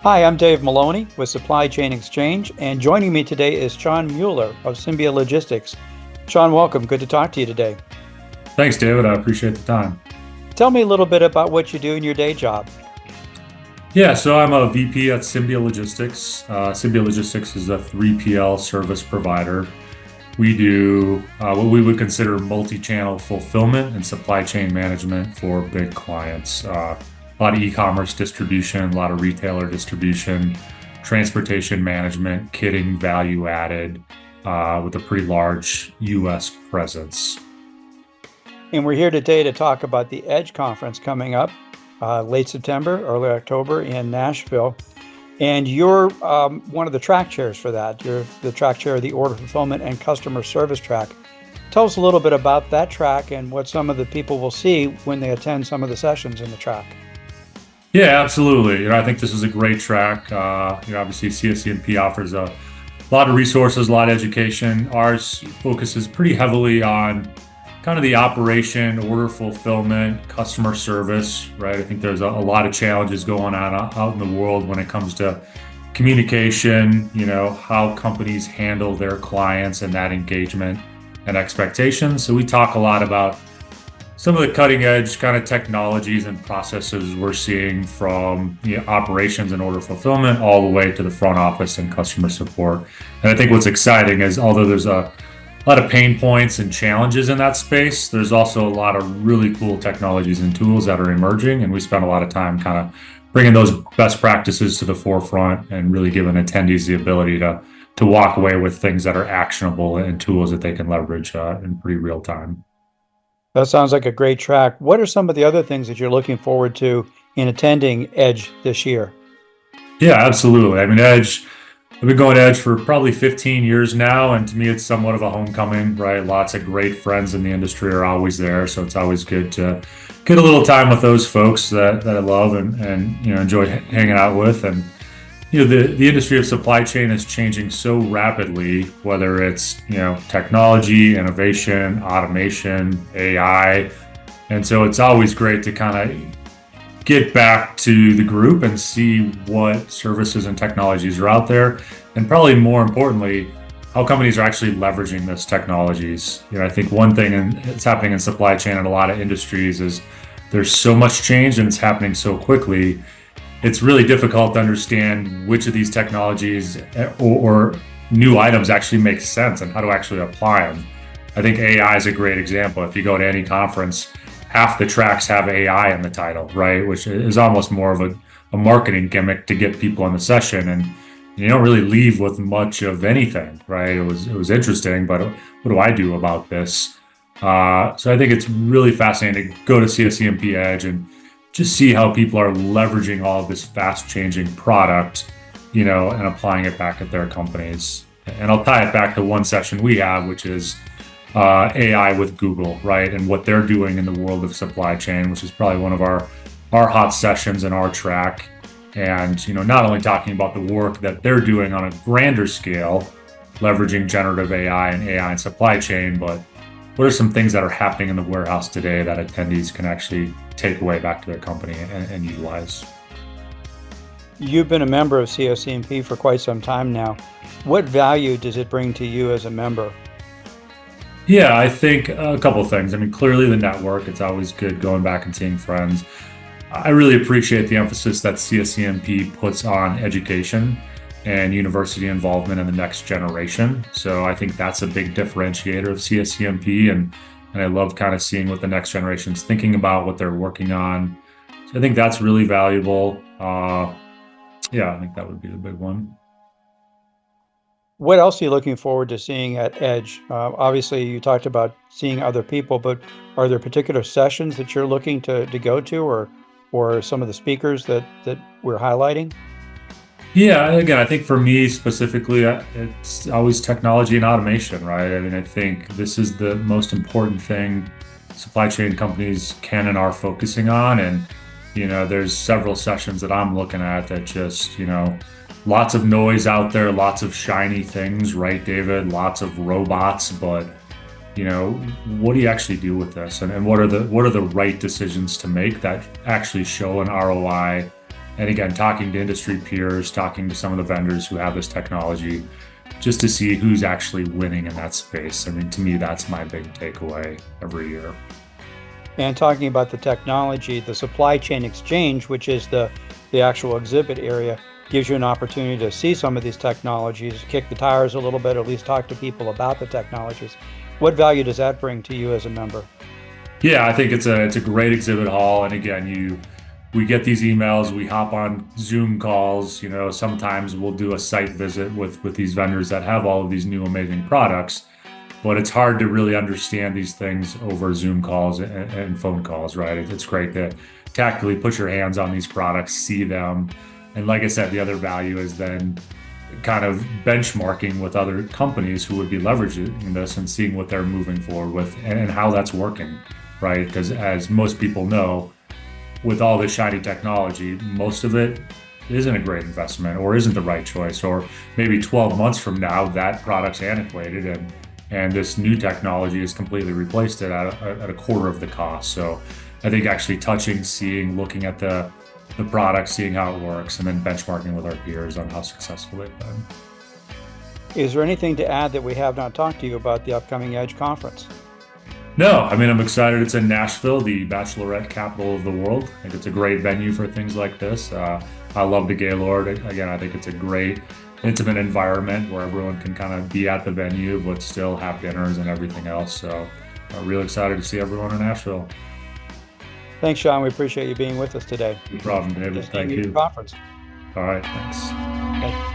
Hi, I'm Dave Maloney with Supply Chain Exchange, and joining me today is Sean Mueller of Symbia Logistics. Sean, welcome. Good to talk to you today. Thanks, David. I appreciate the time. Tell me a little bit about what you do in your day job. Yeah, so I'm a VP at Symbia Logistics. Symbia Logistics is a 3PL service provider. We do what we would consider multi-channel fulfillment and supply chain management for big clients. A lot of e-commerce distribution, a lot of retailer distribution, transportation management, kitting, value added, with a pretty large U.S. presence. And we're here today to talk about the EDGE conference coming up late September, early October in Nashville. And you're one of the track chairs for that. You're the track chair of the Order Fulfillment and Customer Service track. Tell us a little bit about that track and what some of the people will see when they attend some of the sessions in the track. Yeah, absolutely. I think this is a great track. Obviously CSCMP offers a lot of resources, a lot of education. Ours focuses pretty heavily on kind of the operation, order fulfillment, customer service, right? I think there's a lot of challenges going on out in the world when it comes to communication, how companies handle their clients and that engagement and expectations. So we talk a lot about some of the cutting edge kind of technologies and processes we're seeing from operations and order fulfillment all the way to the front office and customer support. And I think what's exciting is although there's a lot of pain points and challenges in that space, there's also a lot of really cool technologies and tools that are emerging. And we spend a lot of time kind of bringing those best practices to the forefront and really giving attendees the ability to walk away with things that are actionable and tools that they can leverage in pretty real time. That sounds like a great track. What are some of the other things that you're looking forward to in attending EDGE this year? Yeah, absolutely. I mean, Edge, I've been going to Edge for probably 15 years now, and to me, it's somewhat of a homecoming, right? Lots of great friends in the industry are always there, so it's always good to get a little time with those folks that I love and enjoy hanging out with. And the industry of supply chain is changing so rapidly, whether it's technology, innovation, automation, AI, and so it's always great to kind of get back to the group and see what services and technologies are out there, and probably more importantly, how companies are actually leveraging those technologies. I think one thing that's happening in supply chain in a lot of industries is there's so much change and it's happening so quickly. It's really difficult to understand which of these technologies or new items actually make sense and how to actually apply them. I think AI is a great example. If you go to any conference, half the tracks have AI in the title, right? Which is almost more of a marketing gimmick to get people in the session. And you don't really leave with much of anything, right? It was interesting, but what do I do about this? So I think it's really fascinating to go to CSCMP Edge and just see how people are leveraging all of this fast changing product, and applying it back at their companies. And I'll tie it back to one session we have, which is AI with Google, right? And what they're doing in the world of supply chain, which is probably one of our hot sessions in our track. And, not only talking about the work that they're doing on a grander scale, leveraging generative AI and AI in supply chain, but what are some things that are happening in the warehouse today that attendees can actually take away back to their company and utilize? You've been a member of CSCMP for quite some time now. What value does it bring to you as a member? Yeah, I think a couple of things. I mean, clearly the network, it's always good going back and seeing friends. I really appreciate the emphasis that CSCMP puts on education and university involvement in the next generation. So I think that's a big differentiator of CSCMP, and I love kind of seeing what the next generation's thinking about, what they're working on. So I think that's really valuable. Yeah, I think that would be the big one. What else are you looking forward to seeing at EDGE? Obviously, you talked about seeing other people, but are there particular sessions that you're looking to go to, or some of the speakers that we're highlighting? Yeah, again, I think for me specifically, it's always technology and automation, right? I mean, I think this is the most important thing supply chain companies can and are focusing on. And, there's several sessions that I'm looking at that just, lots of noise out there, lots of shiny things, right, David? Lots of robots, but what do you actually do with this? And what are the right decisions to make that actually show an ROI And again, talking to industry peers, talking to some of the vendors who have this technology, just to see who's actually winning in that space. I mean, to me, that's my big takeaway every year. And talking about the technology, the supply chain exchange, which is the actual exhibit area, gives you an opportunity to see some of these technologies, kick the tires a little bit, or at least talk to people about the technologies. What value does that bring to you as a member? Yeah, I think it's a great exhibit hall. And again, we get these emails, we hop on Zoom calls, sometimes we'll do a site visit with these vendors that have all of these new amazing products, but it's hard to really understand these things over Zoom calls and phone calls, right? It's great to tactically put your hands on these products, see them. And like I said, the other value is then kind of benchmarking with other companies who would be leveraging this and seeing what they're moving forward with and how that's working, right? Because as most people know, with all this shiny technology, most of it isn't a great investment or isn't the right choice. Or maybe 12 months from now, that product's antiquated and this new technology has completely replaced it at a quarter of the cost. So I think actually touching, seeing, looking at the product, seeing how it works, and then benchmarking with our peers on how successful they've been. Is there anything to add that we have not talked to you about the upcoming Edge conference? No, I mean, I'm excited. It's in Nashville, the bachelorette capital of the world. I think it's a great venue for things like this. I love the Gaylord. Again, I think it's a great, intimate environment where everyone can kind of be at the venue, but still have dinners and everything else. So I'm really excited to see everyone in Nashville. Thanks, Sean. We appreciate you being with us today. No problem, David. Just name Thank your you. conference. All right, thanks. Okay.